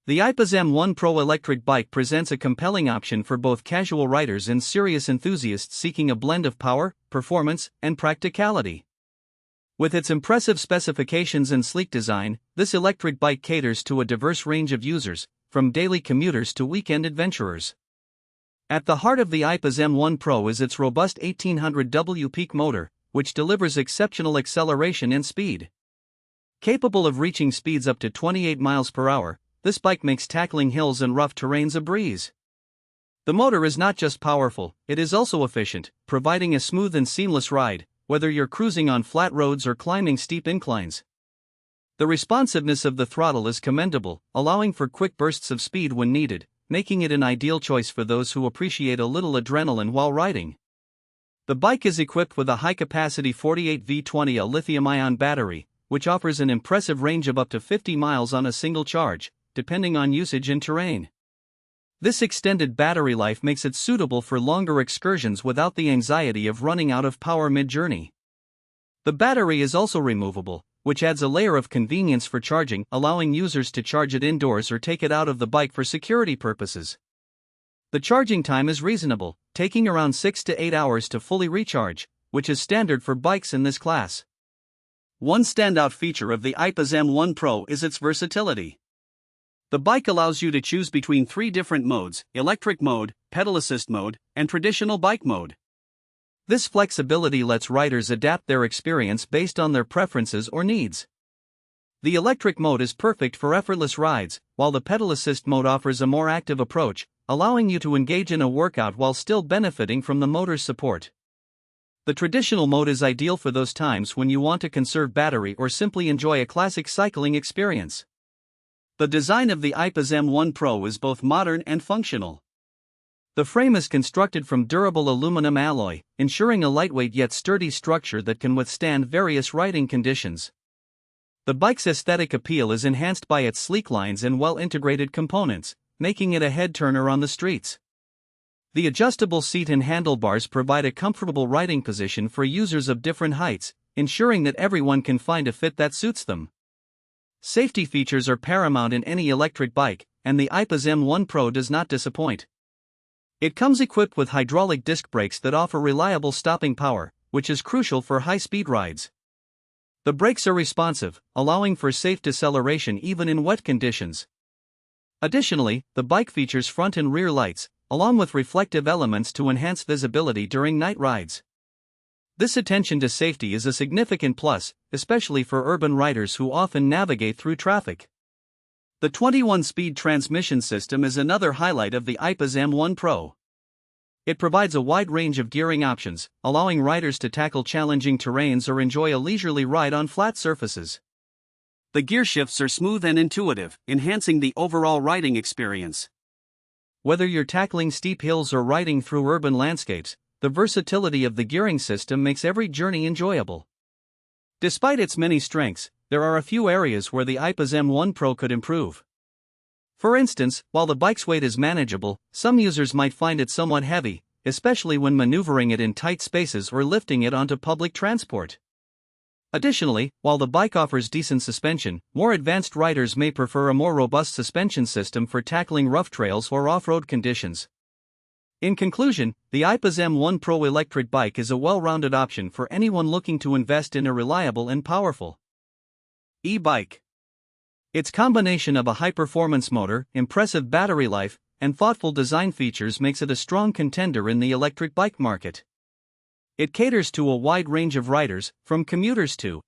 The Aipas M1 Pro electric bike presents a compelling option for both casual riders and serious enthusiasts seeking a blend of power, performance, and practicality. With its impressive specifications and sleek design, this electric bike caters to a diverse range of users, from daily commuters to weekend adventurers. At the heart of the Aipas M1 Pro is its robust 1800W peak motor, which delivers exceptional acceleration and speed. Capable of reaching speeds up to 28 miles per hour, this bike makes tackling hills and rough terrains a breeze. The motor is not just powerful, it is also efficient, providing a smooth and seamless ride, whether you're cruising on flat roads or climbing steep inclines. The responsiveness of the throttle is commendable, allowing for quick bursts of speed when needed, making it an ideal choice for those who appreciate a little adrenaline while riding. The bike is equipped with a high-capacity 48V20 lithium-ion battery, which offers an impressive range of up to 50 miles on a single charge, depending on usage and terrain. This extended battery life makes it suitable for longer excursions without the anxiety of running out of power mid-journey. The battery is also removable, which adds a layer of convenience for charging, allowing users to charge it indoors or take it out of the bike for security purposes. The charging time is reasonable, taking around 6 to 8 hours to fully recharge, which is standard for bikes in this class. One standout feature of the Aipas M1 Pro is its versatility. The bike allows you to choose between 3 different modes: electric mode, pedal assist mode, and traditional bike mode. This flexibility lets riders adapt their experience based on their preferences or needs. The electric mode is perfect for effortless rides, while the pedal assist mode offers a more active approach, allowing you to engage in a workout while still benefiting from the motor's support. The traditional mode is ideal for those times when you want to conserve battery or simply enjoy a classic cycling experience. The design of the Aipas M1 Pro is both modern and functional. The frame is constructed from durable aluminum alloy, ensuring a lightweight yet sturdy structure that can withstand various riding conditions. The bike's aesthetic appeal is enhanced by its sleek lines and well-integrated components, making it a head-turner on the streets. The adjustable seat and handlebars provide a comfortable riding position for users of different heights, ensuring that everyone can find a fit that suits them. Safety features are paramount in any electric bike, and the Aipas M1 Pro does not disappoint. It comes equipped with hydraulic disc brakes that offer reliable stopping power, which is crucial for high-speed rides. The brakes are responsive, allowing for safe deceleration even in wet conditions. Additionally, the bike features front and rear lights, along with reflective elements to enhance visibility during night rides. This attention to safety is a significant plus, especially for urban riders who often navigate through traffic. The 21-speed transmission system is another highlight of the Aipas M1 Pro. It provides a wide range of gearing options, allowing riders to tackle challenging terrains or enjoy a leisurely ride on flat surfaces. The gear shifts are smooth and intuitive, enhancing the overall riding experience. Whether you're tackling steep hills or riding through urban landscapes, the versatility of the gearing system makes every journey enjoyable. Despite its many strengths, there are a few areas where the Aipas M1 Pro could improve. For instance, while the bike's weight is manageable, some users might find it somewhat heavy, especially when maneuvering it in tight spaces or lifting it onto public transport. Additionally, while the bike offers decent suspension, more advanced riders may prefer a more robust suspension system for tackling rough trails or off-road conditions. In conclusion, the Aipas M1 Pro electric bike is a well-rounded option for anyone looking to invest in a reliable and powerful e-bike. Its combination of a high-performance motor, impressive battery life, and thoughtful design features makes it a strong contender in the electric bike market. It caters to a wide range of riders, from commuters to